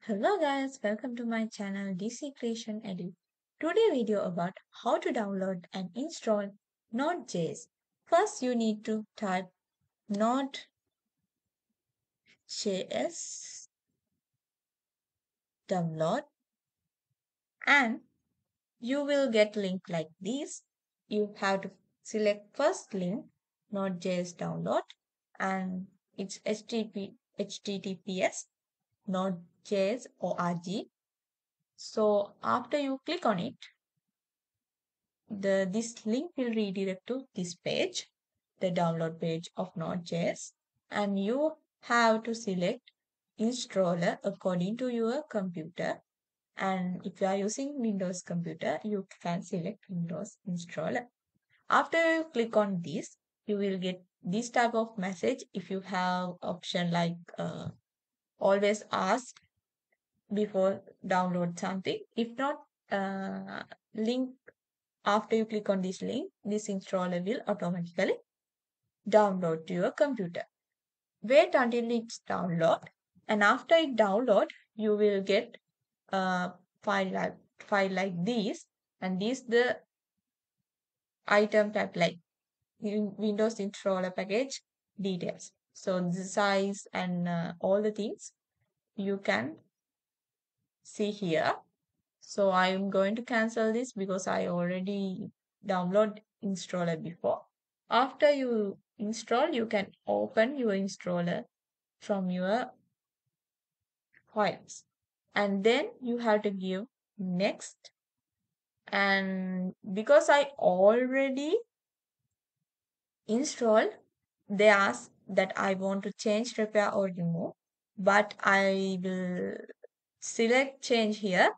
Hello guys, welcome to my channel DC Creation Edu. Today video about how to download and install Node.js. First you need to type Node.js download and you will get link like this. You have to select first link Node.js download and it's https node.js org. So after you click on it, this link will redirect to this page, the download page of Node.js, and you have to select installer according to your computer. And if you are using Windows computer, you can select Windows installer. After you click on this, you will get this type of message. If you have option like always ask before download something. If not, link after you click on this link, this installer will automatically download to your computer. Wait until it's download, and after it download, you will get a file like this, and this the item type like in Windows installer package details. So the size and all the things you can see here. So I'm going to cancel this because I already download installer before. After you install, you can open your installer from your files. And then you have to give next. And because I already installed, they ask that I want to change, repair or remove. But I will select change here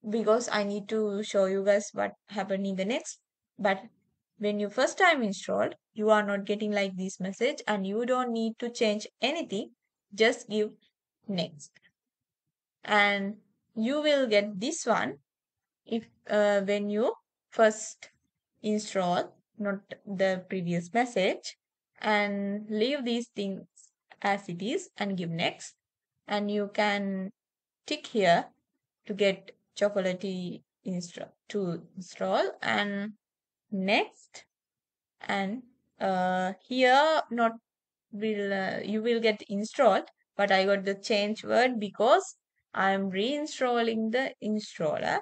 because I need to show you guys what happened in the next. But when you first time installed, you are not getting like this message and you don't need to change anything. Just give next. And you will get this one if when you first install, not the previous message, and leave these things as it is and give next. And you can tick here to get chocolatey to install and next. And here not will you will get installed, but I got the change word because I'm reinstalling the installer,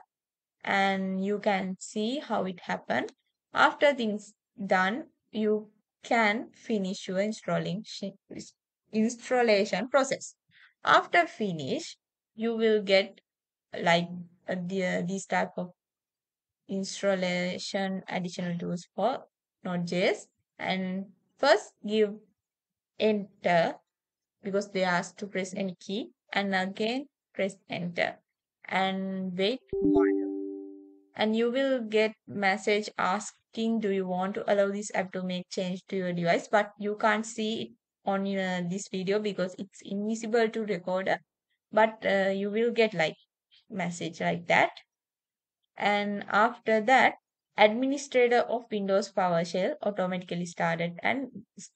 and you can see how it happened. After things done, you can finish your installation process. After finish, you will get like these type of installation additional tools for Node.js. And first give enter because they ask to press any key, and again press enter and wait a while, and you will get message asking do you want to allow this app to make change to your device, but you can't see it on this video because it's invisible to recorder. But you will get like message like that. And after that, administrator of Windows PowerShell automatically started and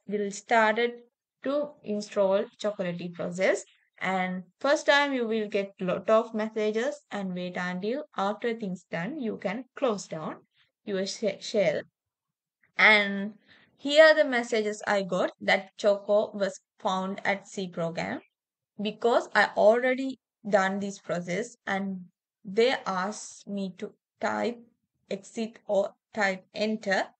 will started to install Chocolatey process. And first time you will get lot of messages and wait until after things done you can close down your shell. And here the messages I got that Choco was found at C program because I already done this process, and they asked me to type exit or type enter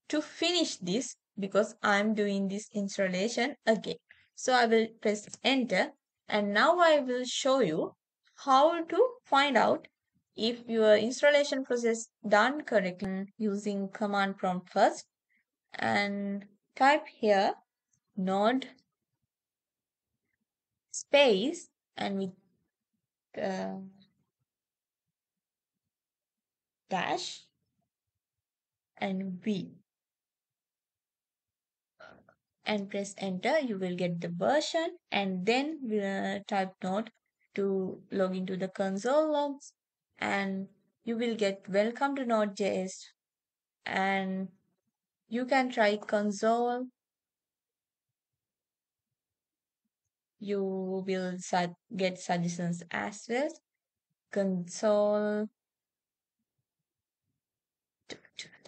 to finish this because I'm doing this installation again. So I will press enter, and now I will show you how to find out if your installation process done correctly using command prompt first, and type here node space and with uh, dash and V and press enter. You will get the version, and then type node to log into the console logs, and you will get welcome to Node.js, and you can try console You will get suggestions as well. Console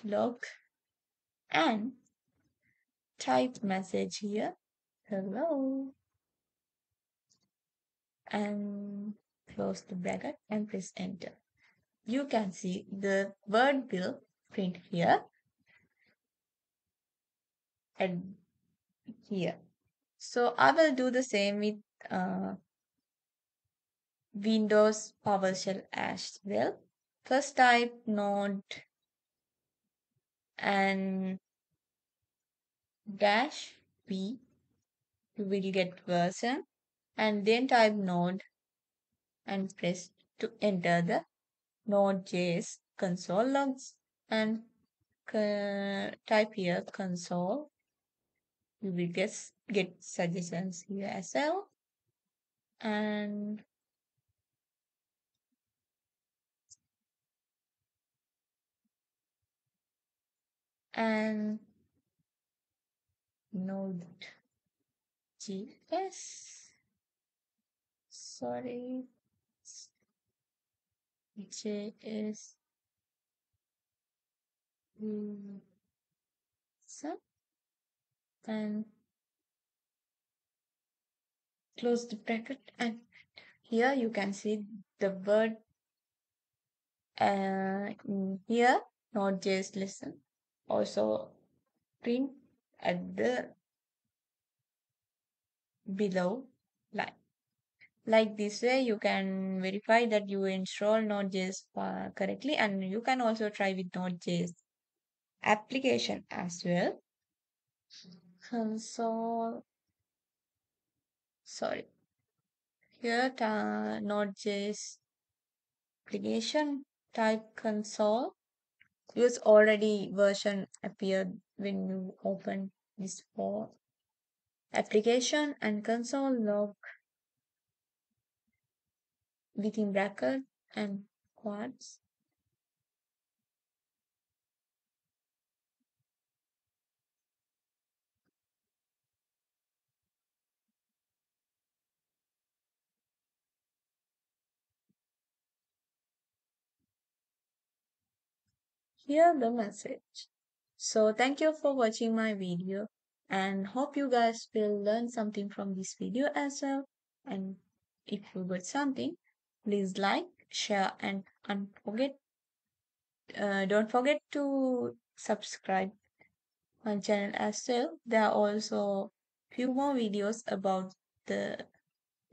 log and type message here. Hello. And close the bracket and press enter. You can see the word will print here and here. So I will do the same with uh, Windows PowerShell as well. First type node and dash p, you will get version, and then type node and press to enter the Node.js console logs and type here console. You will get suggestions here as well. And and Node.js. Sorry, JS. So, and close the bracket, and here you can see the word here Node.js lesson also print at the below line. Like this way, you can verify that you install Node.js correctly, and you can also try with Node.js application as well. Console, sorry, here Node.js application type console. Use already version appeared when you open this for application and console log within bracket and quads. Here the message. So thank you for watching my video and hope you guys will learn something from this video as well. And if you got something, please like, share, and don't forget to subscribe my channel as well. There are also few more videos about the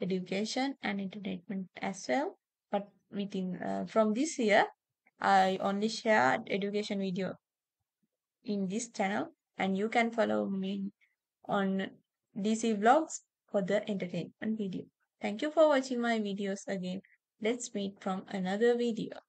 education and entertainment as well. But within from this year, I only shared education video in this channel, and you can follow me on DC vlogs for the entertainment video. Thank you for watching my videos again. Let's meet from another video.